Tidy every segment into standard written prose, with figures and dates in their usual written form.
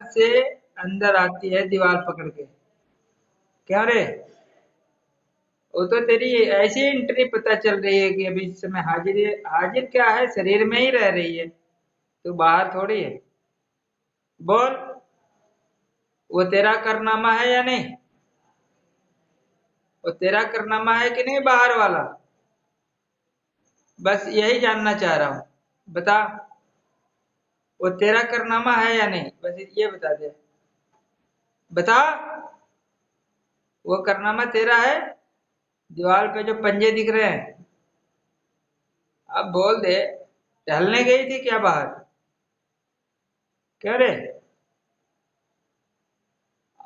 से अंदर आती है दीवार पकड़ के। क्यों रे? वो तो तेरी ऐसी एंट्री पता चल रही है कि अभी इस समय हाजिर है। हाजिर क्या है, शरीर में ही रह रही है, तो बाहर थोड़ी है। बोल, वो तेरा करनामा है या नहीं? वो तेरा करनामा है कि नहीं बाहर वाला? बस यही जानना चाह रहा हूँ, बता। वो तेरा करनामा है या नहीं, बस ये बता दे। बता, वो करनामा तेरा है? दीवार पे जो पंजे दिख रहे हैं, अब बोल दे। टहलने गई थी क्या बाहर? क्या रे?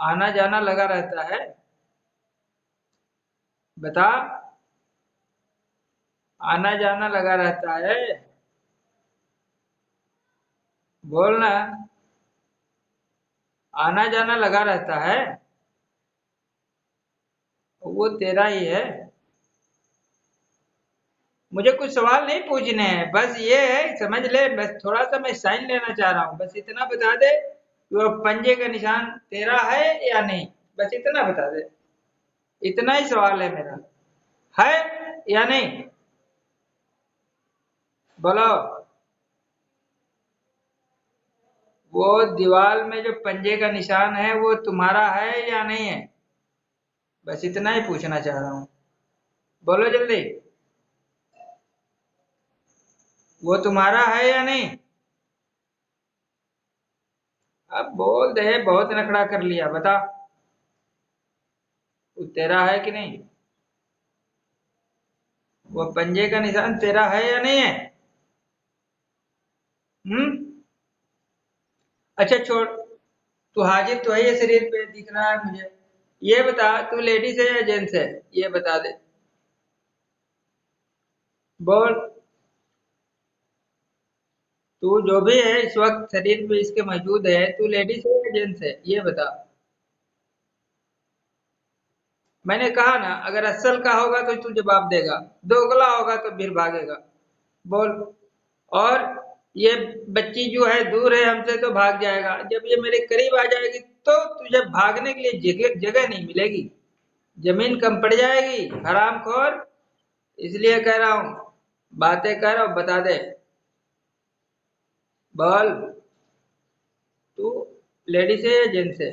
आना जाना लगा रहता है, बता। आना जाना लगा रहता है, बोलना। आना जाना लगा रहता है, वो तेरा ही है। मुझे कुछ सवाल नहीं पूछने हैं, बस ये है समझ ले। बस थोड़ा सा मैं साइन लेना चाह रहा हूँ, बस इतना बता दे कि वो पंजे का निशान तेरा है या नहीं। बस इतना बता दे, इतना ही सवाल है मेरा। है या नहीं, बोलो। वो दीवार में जो पंजे का निशान है वो तुम्हारा है या नहीं है? बस इतना ही पूछना चाह रहा हूँ, बोलो जल्दी। वो तुम्हारा है या नहीं? अब बोल दे, बहुत नखड़ा कर लिया, बता। वो तेरा है कि नहीं? वो पंजे का निशान तेरा है या नहीं है? हम्म। अच्छा छोड़, तू हाजिर तो है, ये शरीर पे दिख रहा है मुझे। ये बता, तू लेडीज है या जेंट्स है, ये बता दे। बोल, तू जो भी है इस वक्त शरीर पे इसके मौजूद है, तू लेडीज है या जेंट्स है, ये बता। मैंने कहा ना, अगर असल का होगा तो तू जवाब देगा, दोगला होगा तो फिर भागेगा। बोल। और ये बच्ची जो है दूर है हमसे तो भाग जाएगा, जब ये मेरे करीब आ जाएगी तो तुझे भागने के लिए जगह जगह नहीं मिलेगी, जमीन कम पड़ जाएगी, हरामखोर। इसलिए कह रहा हूं, बातें कर और बता दे। बोल, तू लेडीज है या जेंट्स है,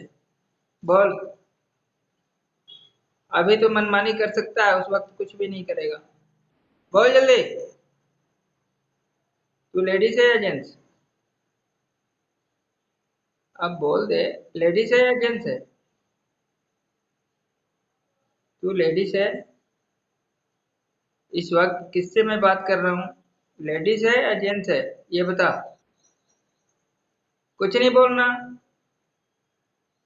बोल। अभी तो मनमानी कर सकता है, उस वक्त कुछ भी नहीं करेगा। बोल जल्दी, तू लेडीज है या जेंट्स? अब बोल दे, लेडीज है या जेंट्स है? तू लेडीज है? इस वक्त किससे मैं बात कर रहा हूँ, लेडीज है या जेंट्स है, ये बता। कुछ नहीं बोलना,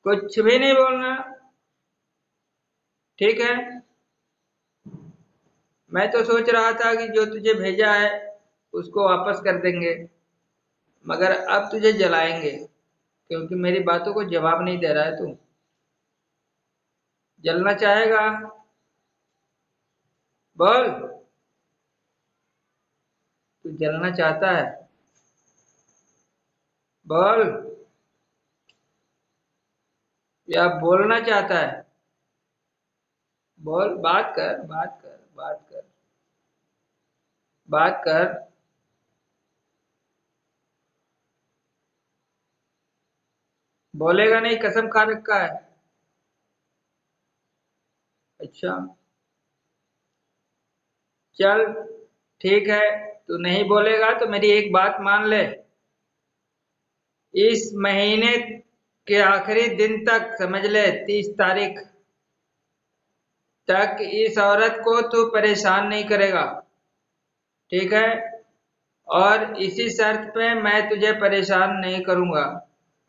कुछ भी नहीं बोलना, ठीक है? मैं तो सोच रहा था कि जो तुझे भेजा है उसको वापस कर देंगे, मगर अब तुझे जलाएंगे, क्योंकि मेरी बातों को जवाब नहीं दे रहा है तू। जलना चाहेगा? बोल, तू जलना चाहता है? बोल, या बोलना चाहता है? बोल, बात कर, बात कर, बात कर, बात कर। बोलेगा नहीं, कसम खा रखा है। अच्छा, चल ठीक है, तू नहीं बोलेगा तो मेरी एक बात मान ले। इस महीने के आखिरी दिन तक, समझ ले 30 तारीख तक, इस औरत को तू परेशान नहीं करेगा, ठीक है? और इसी शर्त पे मैं तुझे परेशान नहीं करूंगा,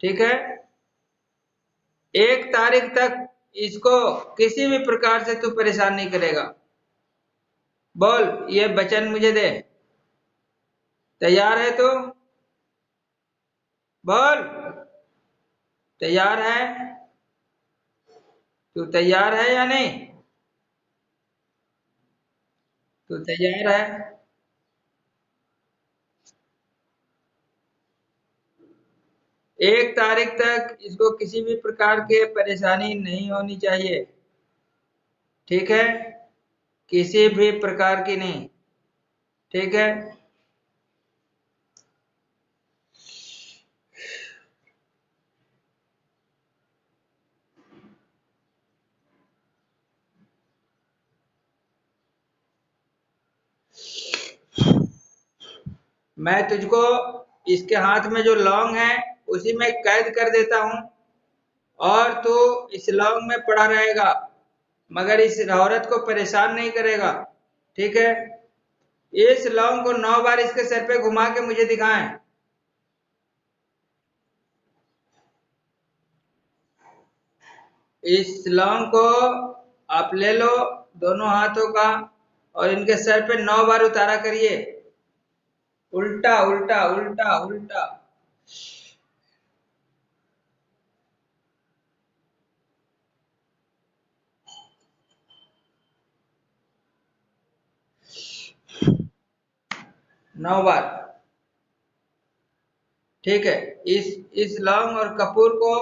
ठीक है? 1 तारीख तक इसको किसी भी प्रकार से तू परेशान नहीं करेगा। बोल, ये वचन मुझे दे। तैयार है तू? बोल, तैयार है? तू तैयार है या नहीं? तू तैयार है? 1 तारीख तक इसको किसी भी प्रकार के परेशानी नहीं होनी चाहिए, ठीक है, किसी भी प्रकार की नहीं, ठीक है। मैं तुझको इसके हाथ में जो लौंग है उसी में कैद कर देता हूँ, और तू इस लौंग में पड़ा रहेगा, मगर इस औरत को परेशान नहीं करेगा, ठीक है। इस लौंग को 9 बार इसके सर पे घुमा के मुझे दिखाएं। इस लौंग को आप ले लो दोनों हाथों का, और इनके सर पे 9 बार उतारा करिए, उल्टा उल्टा उल्टा उल्टा। 9 बार, ठीक है। इस लौंग और कपूर को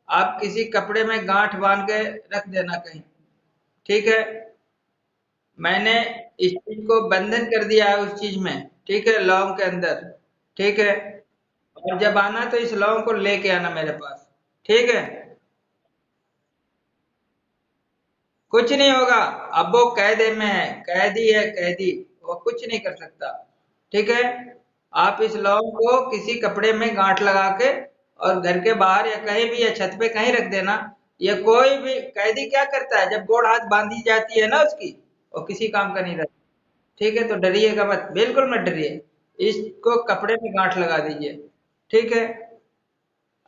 आप किसी कपड़े में गांठ बांध के रख देना कहीं, ठीक है। मैंने इस चीज को बंधन कर दिया है उस चीज में, ठीक है, लौंग के अंदर, ठीक है। और जब आना तो इस लौंग को लेके आना मेरे पास, ठीक है। कुछ नहीं होगा, अब वो कैदे में है, कैदी है कैदी, वो कुछ नहीं कर सकता, ठीक है। आप इस लौंग को किसी कपड़े में गांठ लगा के और घर के बाहर या कहीं भी या छत पे कहीं रख देना। ये कोई भी कैदी क्या करता है, जब गोड़ हाथ बांधी जाती है ना उसकी, वो किसी काम का नहीं रहता, ठीक है। तो डरिएगा मत, बिल्कुल मत डरिए, इसको कपड़े में गांठ लगा दीजिए, ठीक है।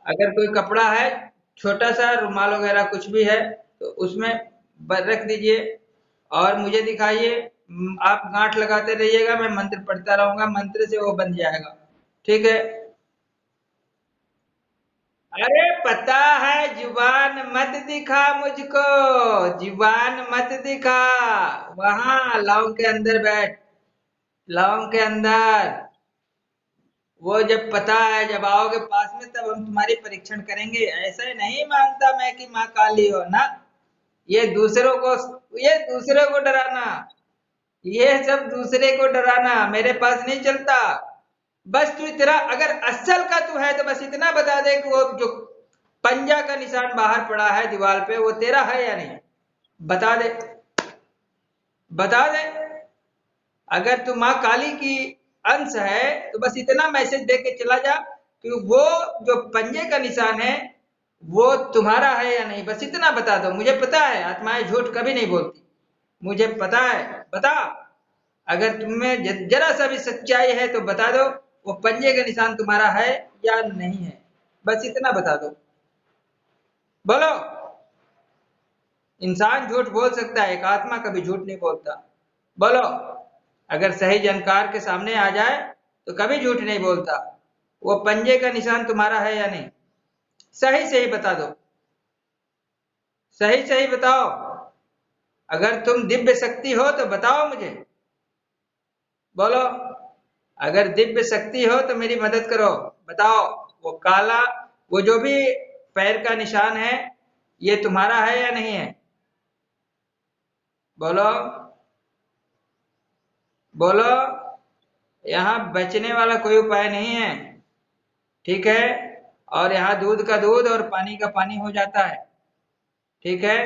अगर कोई कपड़ा है, छोटा सा रुमाल वगैरह कुछ भी है, तो उसमें रख दीजिए और मुझे दिखाइए। आप गांठ लगाते रहिएगा, मैं मंत्र पढ़ता रहूंगा, मंत्र से वो बन जाएगा, ठीक है। अरे पता है, जुबान मत दिखा मुझको, जुबान मत दिखा, वहां लौंग के अंदर बैठ, लौंग के अंदर। वो जब पता है, जब आओगे पास में तब हम तुम्हारी परीक्षण करेंगे। ऐसे नहीं मानता मैं कि माँ काली हो ना, ये दूसरों को, ये दूसरों को डराना, ये सब दूसरे को डराना मेरे पास नहीं चलता। बस तू तेरा अगर असल का तू है तो बस इतना बता दे कि वो जो पंजा का निशान बाहर पड़ा है दीवार पे वो तेरा है या नहीं, बता दे, बता दे। अगर तू माँ काली की अंश है तो बस इतना मैसेज दे के चला जा कि वो जो पंजे का निशान है वो तुम्हारा है या नहीं, बस इतना बता दो। मुझे पता है आत्माएं झूठ कभी नहीं बोलती, मुझे पता है, बता। अगर तुम्हें जरा सा भी सच्चाई है तो बता दो, वो पंजे का निशान तुम्हारा है या नहीं है, बस इतना बता दो। बोलो। इंसान झूठ बोल सकता है, एक आत्मा कभी झूठ नहीं बोलता। बोलो। अगर सही जानकार के सामने आ जाए तो कभी झूठ नहीं बोलता। वो पंजे का निशान तुम्हारा है या नहीं, सही सही बता दो, सही सही बताओ। अगर तुम दिव्य शक्ति हो तो बताओ मुझे, बोलो। अगर दिव्य शक्ति हो तो मेरी मदद करो, बताओ। वो काला, वो जो भी पैर का निशान है, ये तुम्हारा है या नहीं है, बोलो, बोलो। यहाँ बचने वाला कोई उपाय नहीं है, ठीक है। और यहाँ दूध का दूध और पानी का पानी हो जाता है, ठीक है।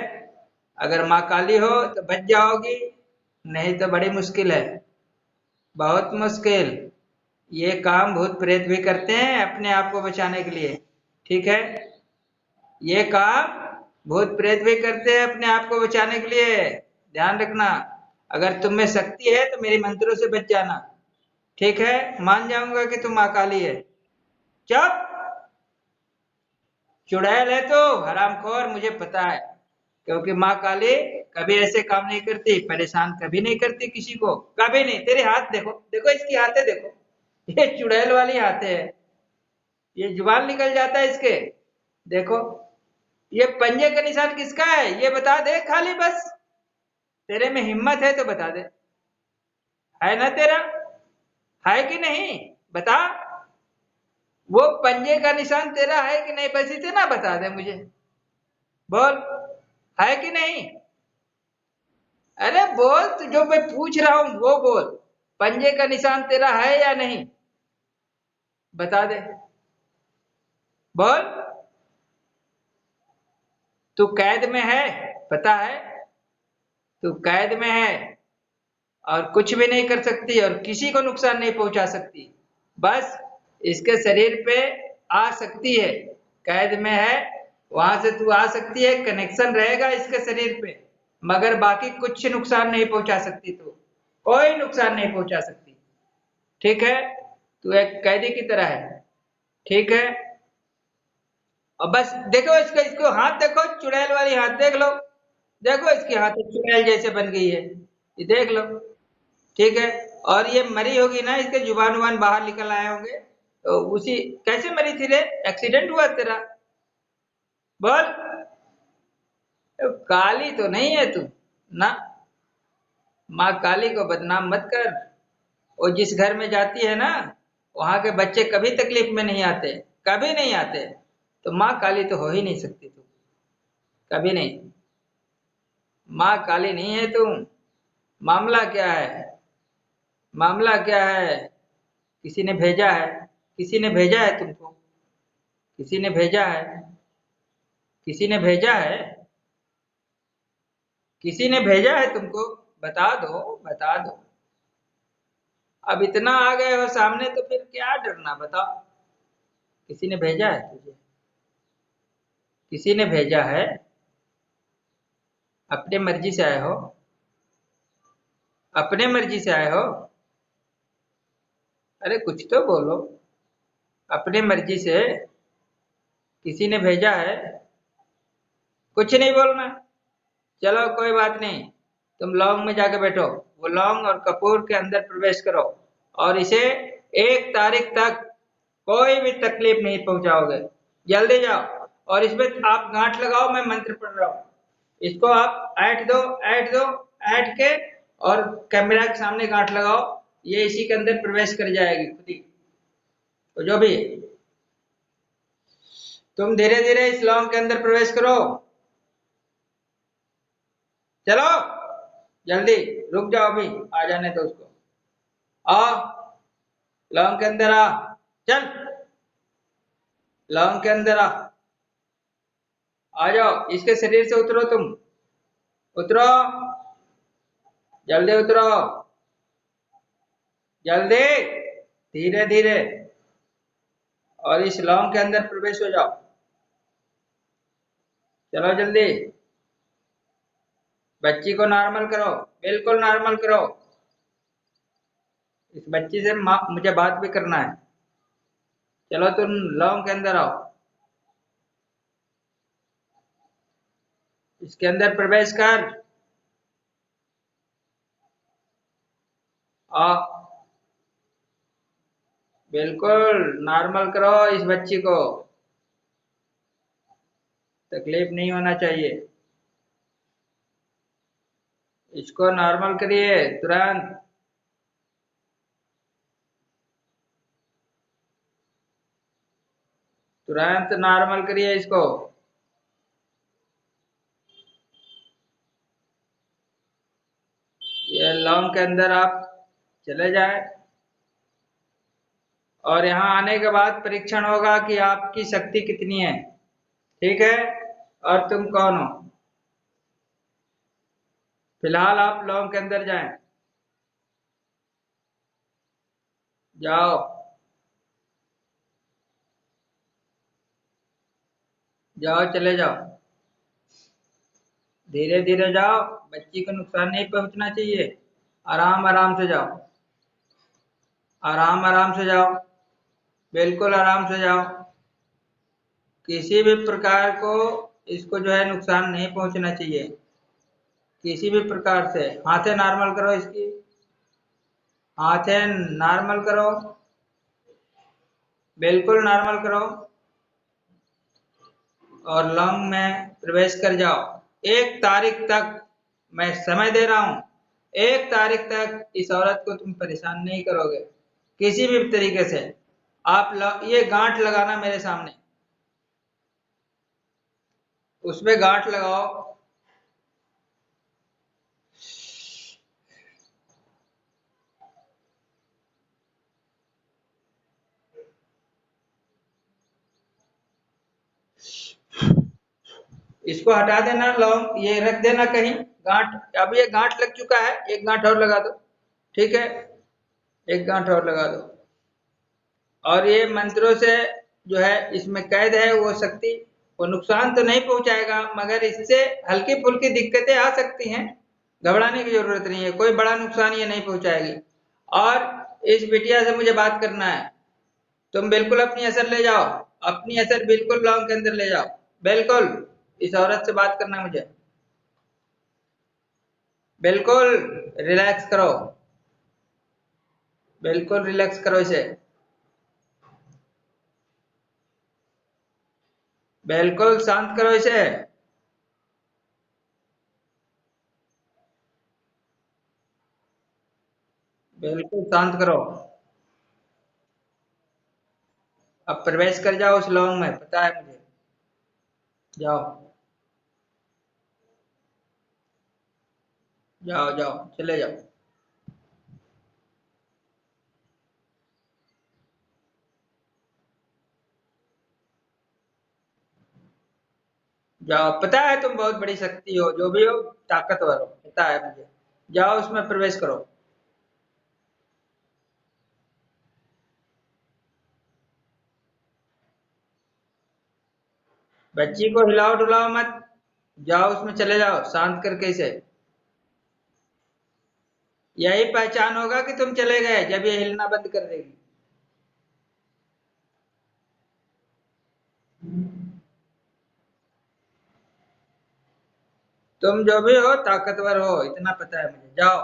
अगर माँ काली हो तो बच जाओगी, नहीं तो बड़ी मुश्किल है, बहुत मुश्किल। ये काम भूत प्रेत भी करते हैं अपने आप को बचाने के लिए, ठीक है। ये काम भूत प्रेत भी करते हैं अपने आप को बचाने के लिए, ध्यान रखना। अगर तुम में शक्ति है तो मेरे मंत्रों से बच जाना, ठीक है। मान जाऊंगा कि तुम अकाली है। चुप, चुड़ैल है तो हरामखोर, मुझे पता है, क्योंकि माँ काली कभी ऐसे काम नहीं करती, परेशान कभी नहीं करती किसी को, कभी नहीं। तेरे हाथ देखो, देखो इसकी हाथे देखो, ये चुड़ैल वाली हाथे है, ये जुबान निकल जाता है इसके, देखो। ये पंजे का निशान किसका है ये बता दे खाली, बस। तेरे में हिम्मत है तो बता दे, है ना तेरा, है कि नहीं, बता। वो पंजे का निशान तेरा है कि नहीं, बस इतना बता दे मुझे, बोल, है कि नहीं? अरे बोल, तू जो मैं पूछ रहा हूं वो बोल, पंजे का निशान तेरा है या नहीं, बता दे, बोल। तू कैद में है, पता है? तू कैद में है और कुछ भी नहीं कर सकती और किसी को नुकसान नहीं पहुंचा सकती। बस इसके शरीर पे आ सकती है, कैद में है, वहां से तू आ सकती है, कनेक्शन रहेगा इसके शरीर पे, मगर बाकी कुछ नुकसान नहीं पहुंचा सकती, तू कोई नुकसान नहीं पहुंचा सकती। ठीक है? तू एक कैदी की तरह है। ठीक है? और बस देखो इसको, इसको हाथ देखो, चुड़ैल वाली हाथ देख लो, देखो इसकी हाथ चुड़ैल जैसे बन गई है, ये देख लो। ठीक है? और ये मरी होगी ना, इसके जुबान उबान बाहर निकल आए होंगे, तो उसी, कैसे मरी थी रे? एक्सीडेंट हुआ तेरा? बोल। काली तो नहीं है तू ना, माँ काली को बदनाम मत कर। वो जिस घर में जाती है ना, वहां के बच्चे कभी तकलीफ में नहीं आते, कभी नहीं आते, तो माँ काली तो हो ही नहीं सकती तू, कभी नहीं। माँ काली नहीं है तू। मामला क्या है? मामला क्या है? किसी ने भेजा है, किसी ने भेजा है तुमको, किसी ने भेजा है, किसी ने भेजा है, किसी ने भेजा है तुमको, बता दो, बता दो। अब इतना आ गए हो सामने तो फिर क्या डरना, बताओ। किसी ने भेजा है तुझे? किसी ने भेजा है? अपने मर्जी से आए हो? अपने मर्जी से आए हो? अरे कुछ तो बोलो, अपने मर्जी से किसी ने भेजा है? कुछ नहीं बोलना। चलो कोई बात नहीं, तुम लॉन्ग में जाके बैठो, वो लॉन्ग और कपूर के अंदर प्रवेश करो और इसे 1 तारीख तक कोई भी तकलीफ नहीं पहुंचाओगे। जल्दी जाओ और इसमें आप गांठ लगाओ, मैं मंत्र पढ़ रहा हूँ, इसको आप ऐंठ दो, ऐंठ दो, ऐंठ के और कैमरा के सामने गांठ लगाओ, ये इसी के अंदर प्रवेश कर जाएगी खुद ही। तो जो भी, तुम धीरे धीरे इस लॉन्ग के अंदर प्रवेश करो। चलो जल्दी, रुक जाओ अभी, आ जाने दो उसको। आ, लॉन्ग के अंदर आ, चल, लॉन्ग के अंदर आ, आ जाओ, इसके शरीर से उतरो तुम, उतरो, जल्दी उतरो, जल्दी, धीरे धीरे, और इस लॉन्ग के अंदर प्रवेश हो जाओ। चलो जल्दी, बच्ची को नॉर्मल करो, बिल्कुल नॉर्मल करो। इस बच्ची से मुझे बात भी करना है। चलो तुम लॉन्ग के अंदर आओ, इसके अंदर प्रवेश कर, आओ, बिल्कुल नॉर्मल करो इस बच्ची को, तकलीफ नहीं होना चाहिए, इसको नॉर्मल करिए तुरंत, तुरंत नॉर्मल करिए इसको। ये लॉन्ग के अंदर आप चले जाए और यहाँ आने के बाद परीक्षण होगा कि आपकी शक्ति कितनी है। ठीक है? और तुम कौन हो? फिलहाल आप लॉन्ग के अंदर जाएं, जाओ, जाओ, चले जाओ, धीरे धीरे जाओ, बच्ची को नुकसान नहीं पहुंचना चाहिए, आराम आराम से जाओ, आराम आराम से जाओ, बिल्कुल आराम से जाओ, किसी भी प्रकार को इसको जो है नुकसान नहीं पहुंचना चाहिए, किसी भी प्रकार से। हाथें नॉर्मल करो इसकी, हाथें नॉर्मल करो, बिल्कुल नॉर्मल करो, और लंग में प्रवेश कर जाओ। 1 तारीख तक मैं समय दे रहा हूं, 1 तारीख तक इस औरत को तुम परेशान नहीं करोगे किसी भी तरीके से। ये गांठ लगाना मेरे सामने, उसमें गांठ लगाओ। इसको हटा देना लौंग, ये रख देना कहीं गांठ। अब ये गांठ लग चुका है, एक गांठ और लगा दो। ठीक है, एक गांठ और लगा दो। और ये मंत्रों से जो है इसमें कैद है वो शक्ति, वो नुकसान तो नहीं पहुंचाएगा, मगर इससे हल्की फुल्की दिक्कतें आ सकती हैं। घबराने की जरूरत नहीं है, कोई बड़ा नुकसान ये नहीं पहुंचाएगी। और इस बिटिया से मुझे बात करना है, तुम बिल्कुल अपनी असर ले जाओ, अपनी असर बिल्कुल लॉन्ग के अंदर ले जाओ। बिल्कुल इस औरत से बात करना है मुझे, बिल्कुल रिलैक्स करो, बिल्कुल रिलैक्स करो इसे, बिल्कुल शांत करो इसे। बिल्कुल शांत करो। अब प्रवेश कर जाओ उस लॉन्ग में, पता है मुझे। जाओ, जाओ जाओ, चले जाओ। जाओ, पता है तुम बहुत बड़ी शक्ति हो, जो भी हो, ताकतवर हो, पता है मुझे। जाओ उसमें प्रवेश करो। बच्ची को हिलाओ डुलाओ मत, जाओ उसमें चले जाओ शांत करके इसे। यही पहचान होगा कि तुम चले गए जब ये हिलना बंद कर देगी। तुम जो भी हो ताकतवर हो, इतना पता है मुझे। जाओ।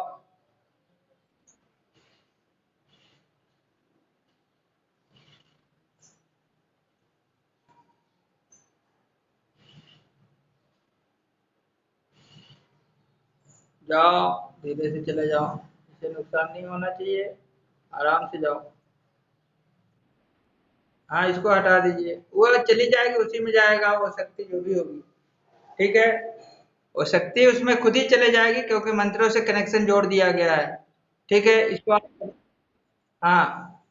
जाओ, धीरे से चले जाओ, इसे नुकसान नहीं होना चाहिए, आराम से जाओ। हाँ, इसको हटा दीजिए, वो चली जाएगी, उसी में जाएगा वो शक्ति जो भी होगी। ठीक है, वो शक्ति उसमें खुद ही चले जाएगी, क्योंकि मंत्रों से कनेक्शन जोड़ दिया गया है। ठीक है, इसको आप, हाँ,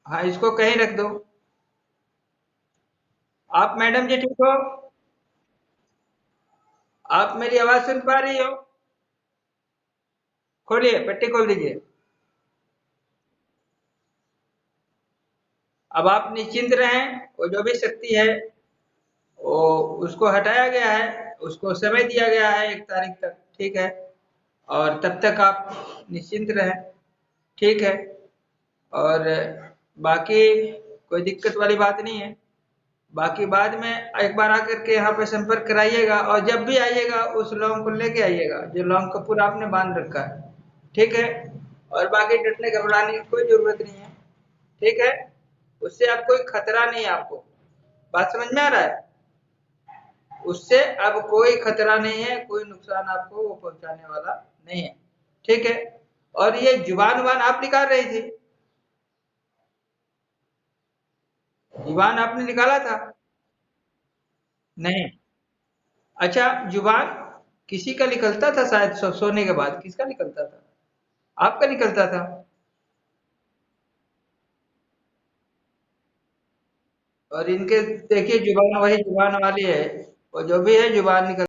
हाँ, इसको कहीं रख दो। आप मैडम जी ठीक हो? आप मेरी आवाज सुन पा रही हो? खोलिए, पट्टी खोल दीजिए। अब आप निश्चिंत रहें, वो जो भी शक्ति है वो, उसको हटाया गया है, उसको समय दिया गया है 1 तारीख तक। ठीक है, और तब तक आप निश्चिंत रहें। ठीक है, और बाकी कोई दिक्कत वाली बात नहीं है। बाकी बाद में एक बार आकर के यहाँ पे संपर्क कराइएगा, और जब भी आइएगा उस लौंग को लेके आइएगा जो लौंग कपूर आपने बांध रखा है। ठीक है, और बाकी डरने घबराने की कोई जरूरत नहीं है। ठीक है, उससे अब कोई खतरा नहीं है आपको। बात समझ में आ रहा है? उससे अब कोई खतरा नहीं है, कोई नुकसान आपको वो पहुंचाने वाला नहीं है। ठीक है, और ये जुबान उबान आप निकाल रही थी? जुबान आपने निकाला था? नहीं। अच्छा, जुबान किसी का निकलता था शायद, सोने के बाद किसका निकलता था? आपका निकलता था। और इनके देखिए जुबान वही जुबान वाली है, वो जो भी है जुबान निकल